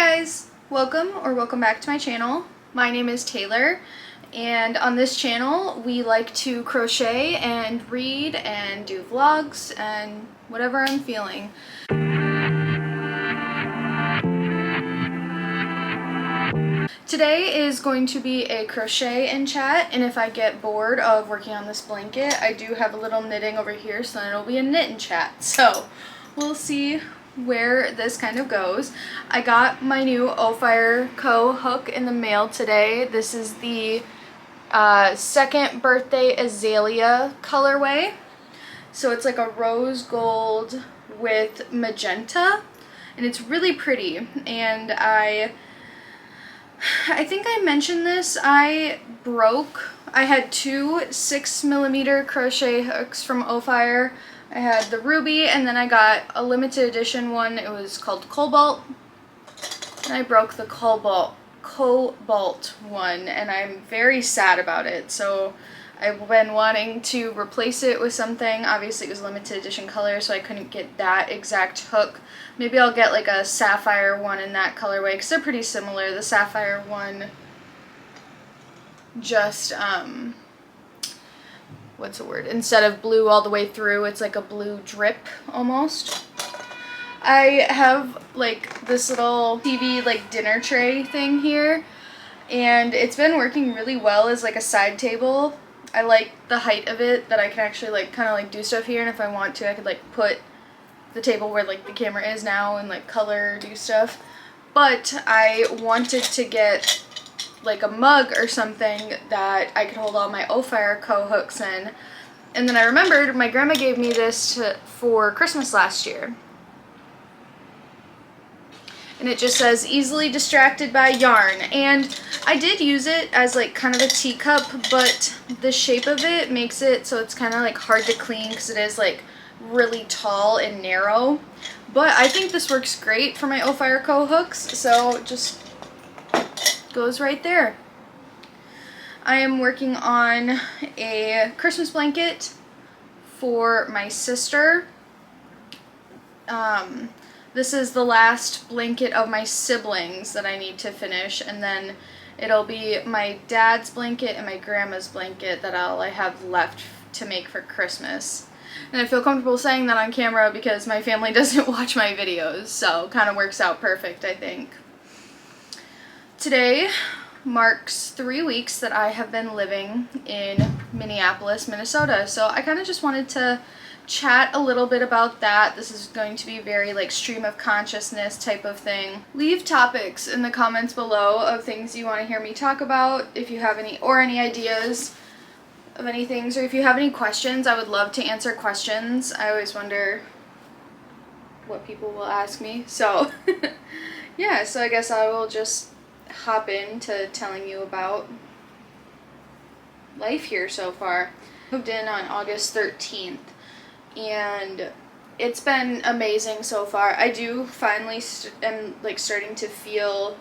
guys, welcome back to my channel. My name is Taylor, and on this channel we like to crochet and read and do vlogs and whatever I'm feeling. Today is going to be a crochet and chat, and if I get bored of working on this blanket, I do have a little knitting over here, so then it'll be a knit and chat. So we'll see where this kind of goes. I got my new Fire Co. hook in the mail today. This is the second birthday azalea colorway. So it's like a rose gold with magenta, and it's really pretty. And I think I mentioned this. I had two 6mm crochet hooks from Fire. I had the ruby, and then I got a limited edition one. It was called Cobalt, and I broke the Cobalt one, and I'm very sad about it. So I've been wanting to replace it with something. Obviously it was limited edition color, so I couldn't get that exact hook. Maybe I'll get like a sapphire one in that colorway, because they're pretty similar. The sapphire one just what's the word? Instead of blue all the way through, it's like a blue drip almost. I have like this little TV like dinner tray thing here, and it's been working really well as like a side table. I like the height of it, that I can actually like kind of like do stuff here, and if I want to I could like put the table where like the camera is now and like color, do stuff. But I wanted to get like a mug or something that I could hold all my Fire Co. hooks in. And then I remembered my grandma gave me this for Christmas last year. And it just says, easily distracted by yarn. And I did use it as like kind of a teacup, but the shape of it makes it so it's kind of like hard to clean, because it is like really tall and narrow. But I think this works great for my Fire Co. hooks, so just goes right there. I am working on a Christmas blanket for my sister. This is the last blanket of my siblings that I need to finish, and then it'll be my dad's blanket and my grandma's blanket that I have left to make for Christmas. And I feel comfortable saying that on camera because my family doesn't watch my videos, so kind of works out perfect, I think. Today marks 3 weeks that I have been living in Minneapolis, Minnesota, so I kind of just wanted to chat a little bit about that. This is going to be very like stream of consciousness type of thing. Leave topics in the comments below of things you want to hear me talk about, if you have any ideas of any things, or if you have any questions. I would love to answer questions. I always wonder what people will ask me, so yeah, so I guess I will just hop into telling you about life here so far. Moved in on August 13th, and it's been amazing so far. I do finally am like starting to feel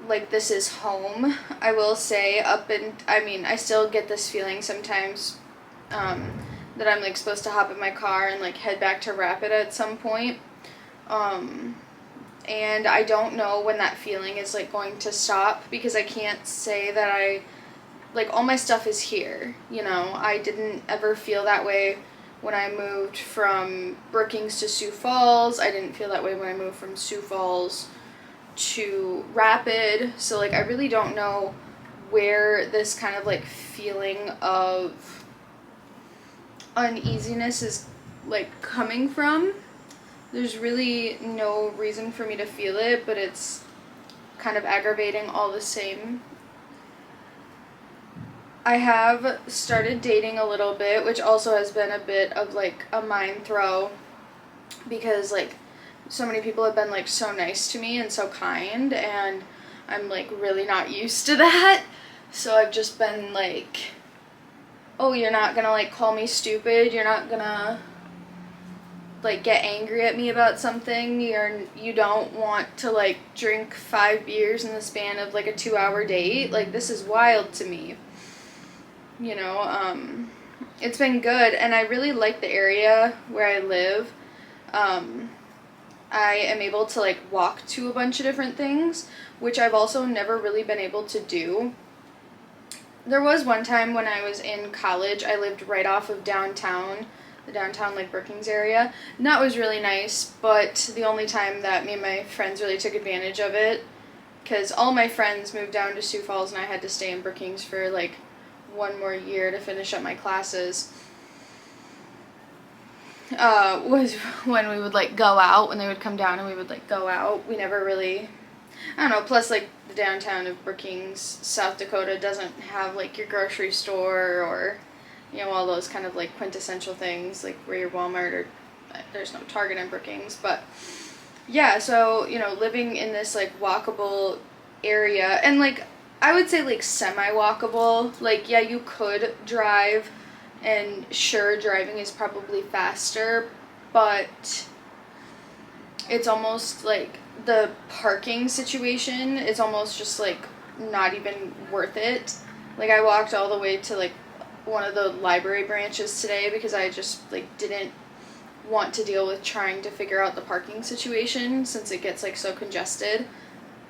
like this is home. I will say I still get this feeling sometimes that I'm like supposed to hop in my car and like head back to Rapid at some point. And I don't know when that feeling is like going to stop, because I can't say that like all my stuff is here, you know. I didn't ever feel that way when I moved from Brookings to Sioux Falls. I didn't feel that way when I moved from Sioux Falls to Rapid. So like I really don't know where this kind of like feeling of uneasiness is like coming from. There's really no reason for me to feel it, but it's kind of aggravating all the same. I have started dating a little bit, which also has been a bit of like a mind throw, because like so many people have been like so nice to me and so kind, and I'm like really not used to that. So I've just been like, oh, you're not gonna like call me stupid, you're not gonna like get angry at me about something, you don't want to like drink 5 beers in the span of like a 2-hour date. Like, this is wild to me, you know. It's been good, and I really like the area where I live. I am able to like walk to a bunch of different things, which I've also never really been able to do. There was one time when I was in college, I lived right off of downtown, the downtown like Brookings area, and that was really nice, but the only time that me and my friends really took advantage of it, because all my friends moved down to Sioux Falls and I had to stay in Brookings for like one more year to finish up my classes, was when we would like go out, when they would come down and we would like go out. We never really, I don't know, plus like the downtown of Brookings, South Dakota doesn't have like your grocery store or, you know, all those kind of like quintessential things like where your Walmart, or there's no Target in Brookings, but yeah, so, you know, living in this like walkable area, and like I would say like semi-walkable, like yeah, you could drive, and sure, driving is probably faster, but it's almost like the parking situation is almost just like not even worth it. Like I walked all the way to like one of the library branches today because I just like didn't want to deal with trying to figure out the parking situation since it gets like so congested.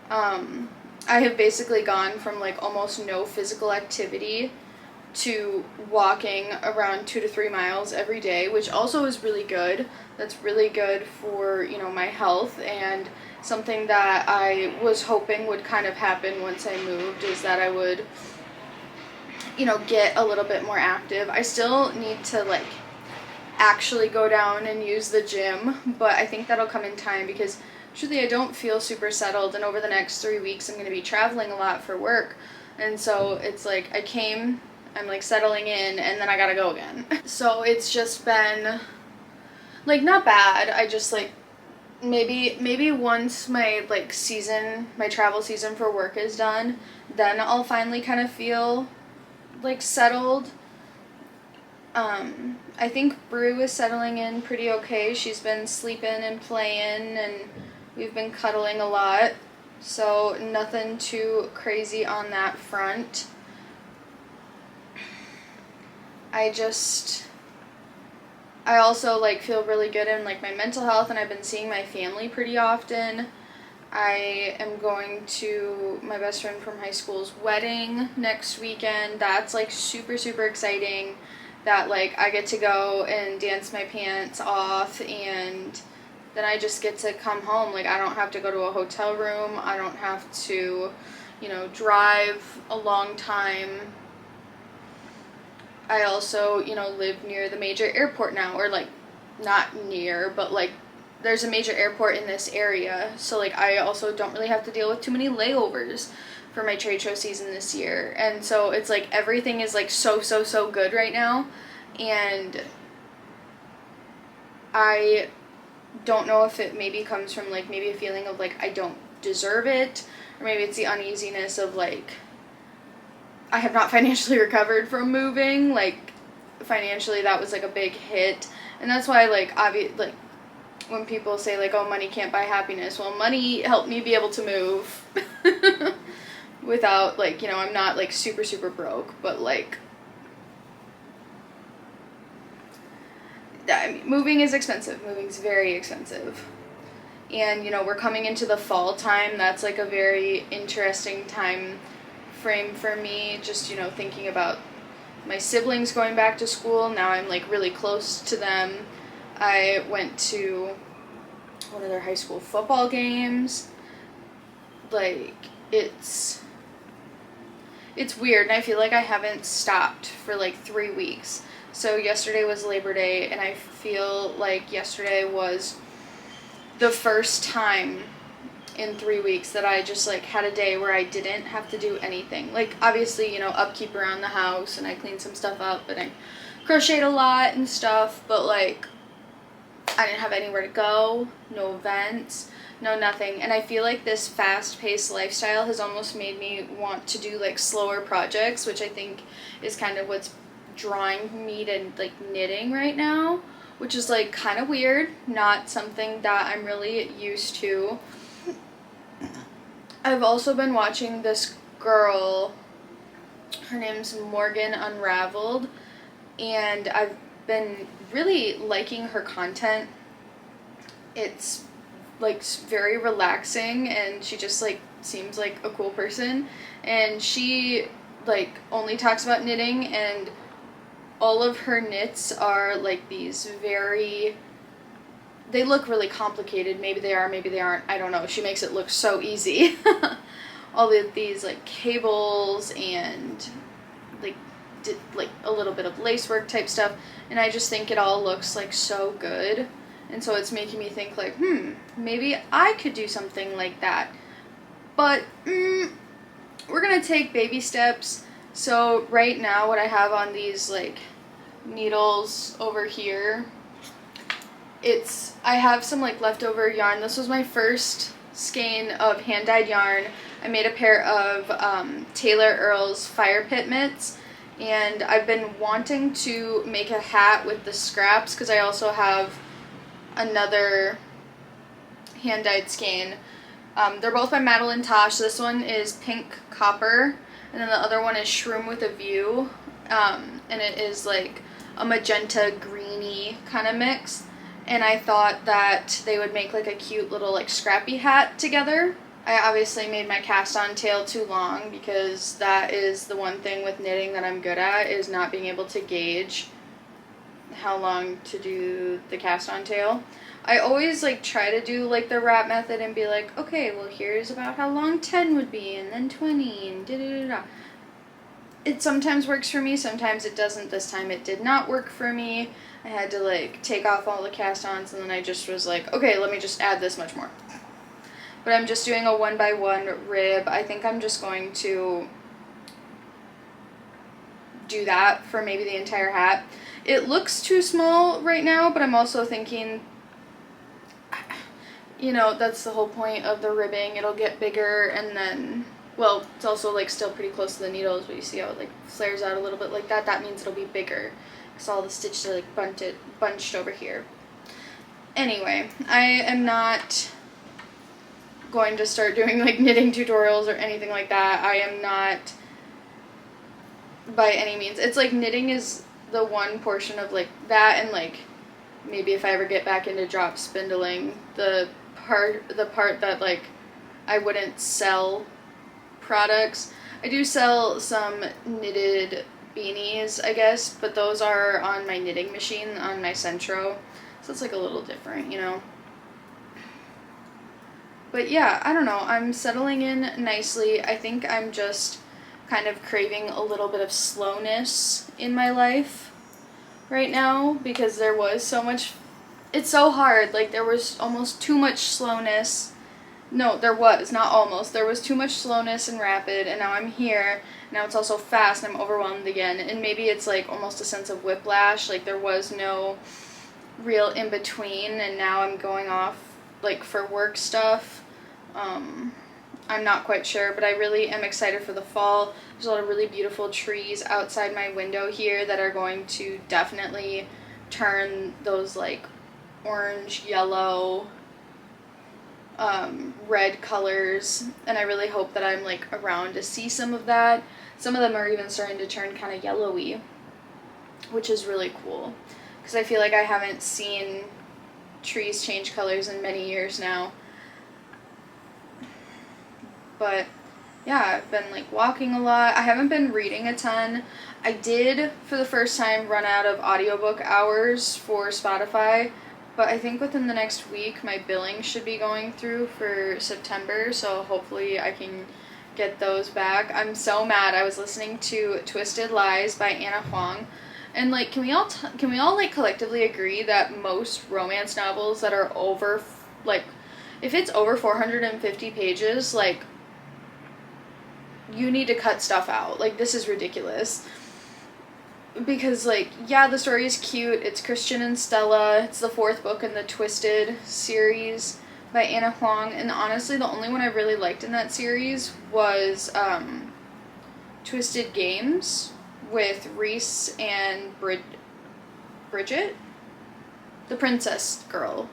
I have basically gone from like almost no physical activity to walking around 2 to 3 miles every day, which also is really good. That's really good for, you know, my health, and something that I was hoping would kind of happen once I moved is that I would, you know, get a little bit more active. I still need to like actually go down and use the gym, but I think that'll come in time because truly I don't feel super settled, and over the next 3 weeks I'm going to be traveling a lot for work, and so it's like I'm like settling in and then I gotta go again. So it's just been like not bad. I just like maybe once my like season, my travel season for work is done, then I'll finally kind of feel like settled. I think Brew is settling in pretty okay. She's been sleeping and playing and we've been cuddling a lot. So nothing too crazy on that front. I also like feel really good in like my mental health, and I've been seeing my family pretty often. I am going to my best friend from high school's wedding next weekend. That's like super, super exciting that like I get to go and dance my pants off, and then I just get to come home. Like I don't have to go to a hotel room. I don't have to, you know, drive a long time. I also, you know, live near the major airport now, or like not near, but like there's a major airport in this area. So like I also don't really have to deal with too many layovers for my trade show season this year. And so it's like everything is like so good right now. And I don't know if it maybe comes from like maybe a feeling of like I don't deserve it, or maybe it's the uneasiness of like I have not financially recovered from moving. Like financially that was like a big hit, and that's why like like when people say like, oh, money can't buy happiness, well, money helped me be able to move without like, you know, I'm not like super broke, but like I mean, moving is expensive. Moving's very expensive. And, you know, we're coming into the fall time. That's like a very interesting time frame for me, just, you know, thinking about my siblings going back to school. Now I'm like really close to them. I went to one of their high school football games. Like it's weird, and I feel like I haven't stopped for like 3 weeks. So yesterday was Labor Day, and I feel like yesterday was the first time in 3 weeks that I just like had a day where I didn't have to do anything. Like obviously, you know, upkeep around the house, and I cleaned some stuff up, and I crocheted a lot and stuff, but like I didn't have anywhere to go, no events, no nothing. And I feel like this fast-paced lifestyle has almost made me want to do like slower projects, which I think is kind of what's drawing me to like knitting right now, which is like kind of weird, not something that I'm really used to. I've also been watching this girl, her name's Morgan Unraveled, and I've been really liking her content. It's like very relaxing, and she just like seems like a cool person, and she like only talks about knitting, and all of her knits are like these they look really complicated. Maybe they are, maybe they aren't, I don't know. She makes it look so easy. All of these like cables and like like a little bit of lacework type stuff, and I just think it all looks like so good, and so it's making me think like, maybe I could do something like that. But we're gonna take baby steps. So right now what I have on these like needles over here, I have some like leftover yarn. This was my first skein of hand-dyed yarn. I made a pair of Taylor Earl's Fire Pit mitts, and I've been wanting to make a hat with the scraps because I also have another hand-dyed skein. They're both by Madeline Tosh. This one is pink copper, and then the other one is Shroom with a View, and it is like a magenta greeny kind of mix, and I thought that they would make like a cute little like scrappy hat together. I obviously made my cast-on tail too long because that is the one thing with knitting that I'm good at, is not being able to gauge how long to do the cast-on tail. I always like try to do like the wrap method and be like, okay, well here's about how long 10 would be, and then 20, and da-da-da-da. It sometimes works for me, sometimes it doesn't. This time it did not work for me. I had to like take off all the cast-ons, and then I just was like, okay, let me just add this much more. But I'm just doing a 1x1 rib. I think I'm just going to do that for maybe the entire hat. It looks too small right now, but I'm also thinking, you know, that's the whole point of the ribbing. It'll get bigger, and then, well, it's also like still pretty close to the needles, but you see how it like flares out a little bit like that? That means it'll be bigger because all the stitches are like bunched over here. Anyway, I am not going to start doing like knitting tutorials or anything like that. I am not by any means. It's like knitting is the one portion of like that, and like maybe if I ever get back into drop spindling, the part that like I wouldn't sell products. I do sell some knitted beanies, I guess, but those are on my knitting machine on my Centro, so it's like a little different, you know. But yeah, I don't know, I'm settling in nicely. I think I'm just kind of craving a little bit of slowness in my life right now, because there was so much, it's so hard, like there was almost too much slowness. No, there was, not almost, there was too much slowness and rapid, and now I'm here, now it's also fast, and I'm overwhelmed again, and maybe it's like almost a sense of whiplash, like there was no real in between, and now I'm going off like for work stuff. I'm not quite sure, but I really am excited for the fall. There's a lot of really beautiful trees outside my window here that are going to definitely turn those like orange, yellow, red colors, and I really hope that I'm like around to see some of that. Some of them are even starting to turn kind of yellowy, which is really cool, because I feel like I haven't seen trees change colors in many years now. But yeah, I've been like walking a lot. I haven't been reading a ton. I did, for the first time, run out of audiobook hours for Spotify, but I think within the next week my billing should be going through for September, so hopefully I can get those back. I'm so mad. I was listening to Twisted Lies by Anna Huang, and like, can we all like collectively agree that most romance novels that are over, like, if it's over 450 pages, like, you need to cut stuff out. Like, this is ridiculous. Because, like, yeah, the story is cute. It's Christian and Stella. It's the 4th book in the Twisted series by Anna Huang. And honestly, the only one I really liked in that series was Twisted Games with Reese and Bridget, the princess girl.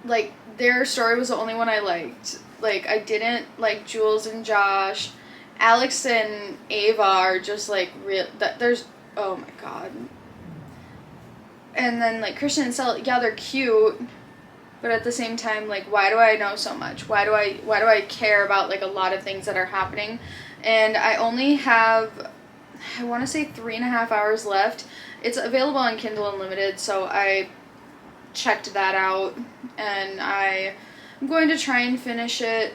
Like, their story was the only one I liked. Like, I didn't like Jules and Josh. Alex and Ava are just, like, real. There's, oh my god. And then, like, Christian and Stella, yeah, they're cute, but at the same time, like, why do I know so much? Why do I care about, like, a lot of things that are happening? And I only have, I want to say 3.5 hours left. It's available on Kindle Unlimited, so I checked that out, and I'm going to try and finish it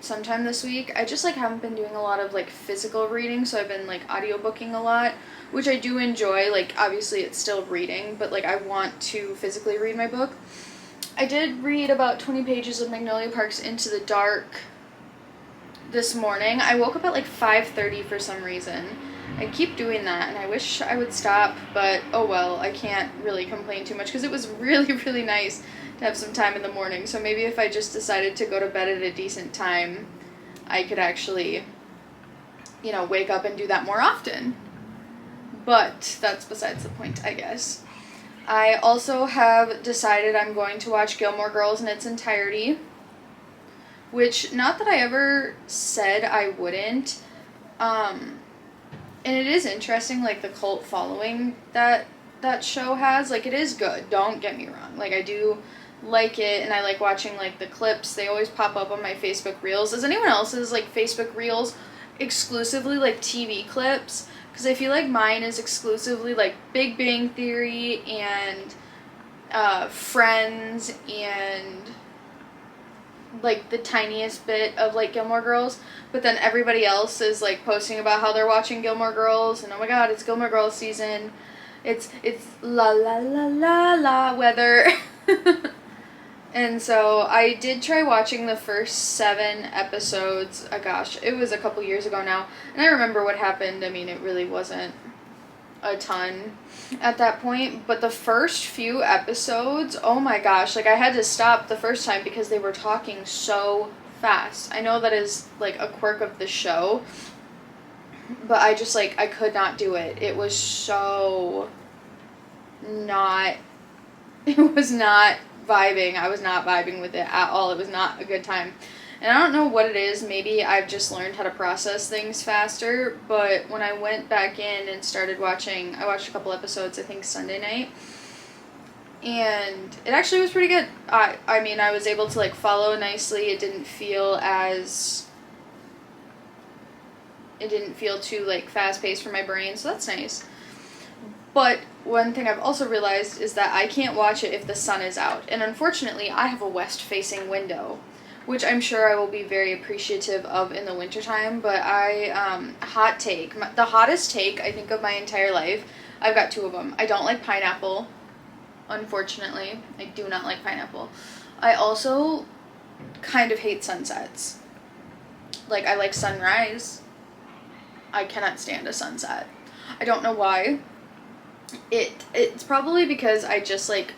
sometime this week. I just, like, haven't been doing a lot of, like, physical reading, so I've been, like, audiobooking a lot, which I do enjoy. Like, obviously it's still reading, but, like, I want to physically read my book. I did read about 20 pages of Magnolia Park's Into the Dark this morning. I woke up at, like, 5:30 for some reason. I keep doing that, and I wish I would stop, but oh well, I can't really complain too much, because it was really, really nice to have some time in the morning. So maybe if I just decided to go to bed at a decent time, I could actually, you know, wake up and do that more often. But that's besides the point, I guess. I also have decided I'm going to watch Gilmore Girls in its entirety, which, not that I ever said I wouldn't, and it is interesting, like, the cult following that show has. Like, it is good, don't get me wrong. Like, I do like it, and I like watching, like, the clips. They always pop up on my Facebook Reels. Is anyone else's, like, Facebook Reels exclusively, like, TV clips? Because I feel like mine is exclusively, like, Big Bang Theory and Friends and, like, the tiniest bit of, like, Gilmore Girls, but then everybody else is, like, posting about how they're watching Gilmore Girls, and oh my god, it's Gilmore Girls season, it's la la la la la weather. And so I did try watching the first 7 episodes. Gosh, it was a couple years ago now, and I remember what happened. I mean, it really wasn't a ton at that point, but the first few episodes, oh my gosh, like, I had to stop the first time because they were talking so fast. I know that is, like, a quirk of the show, but I just, like, I could not do it. It was so not, it was not vibing. I was not vibing with it at all. It was not a good time. And I don't know what it is. Maybe I've just learned how to process things faster. But when I went back in and started watching, I watched a couple episodes, I think Sunday night. And it actually was pretty good. I mean, I was able to, like, follow nicely. It didn't feel too, like, fast-paced for my brain. So that's nice. But one thing I've also realized is that I can't watch it if the sun is out. And unfortunately, I have a west-facing window, which I'm sure I will be very appreciative of in the wintertime. But hot take, the hottest take, I think, of my entire life, I've got 2 of them. I don't like pineapple, unfortunately. I do not like pineapple. I also kind of hate sunsets. Like, I like sunrise. I cannot stand a sunset. I don't know why. It's probably because I just, like,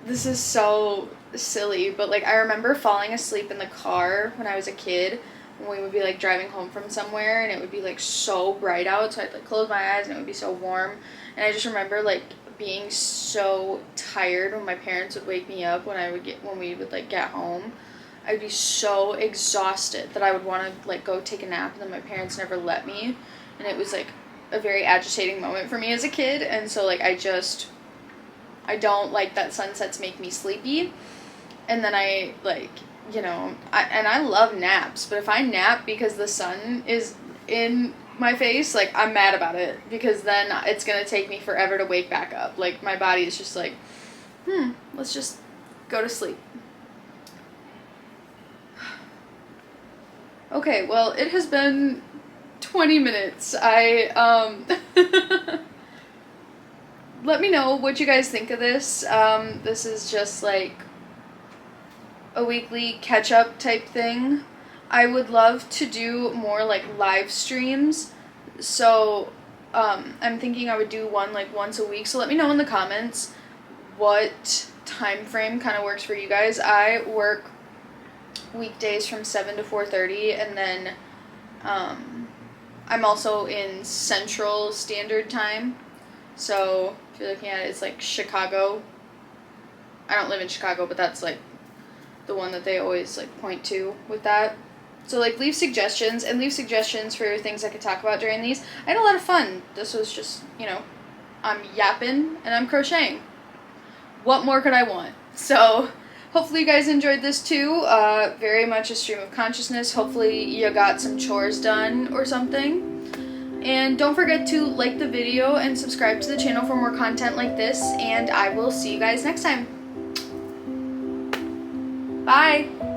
this is so silly, but, like, I remember falling asleep in the car when I was a kid, when we would be, like, driving home from somewhere, and it would be, like, so bright out, so I'd, like, close my eyes, and it would be so warm, and I just remember, like, being so tired when my parents would wake me up when we would, like, get home. I'd be so exhausted that I would want to, like, go take a nap, and then my parents never let me, and it was, like, a very agitating moment for me as a kid. And so, like, I don't like that sunsets make me sleepy. And then I, like, you know, I love naps, but if I nap because the sun is in my face, like, I'm mad about it, because then it's gonna take me forever to wake back up. Like, my body is just like, let's just go to sleep. Okay, well, it has been 20 minutes. Let me know what you guys think of this. This is just, like, a weekly catch-up type thing. I would love to do more, like, live streams, so I'm thinking I would do one, like, once a week. So let me know in the comments what time frame kind of works for you guys. I work weekdays from 7 to 4:30, and then I'm also in Central Standard Time, so if you're looking at it, it's, like, Chicago. I don't live in Chicago, but that's, like, the one that they always, like, point to with that. So, like, leave suggestions for things I could talk about during these. I had a lot of fun. This was just, you know, I'm yapping, and I'm crocheting. What more could I want? So hopefully you guys enjoyed this too. Very much a stream of consciousness. Hopefully you got some chores done or something. And don't forget to like the video and subscribe to the channel for more content like this, and I will see you guys next time. Bye!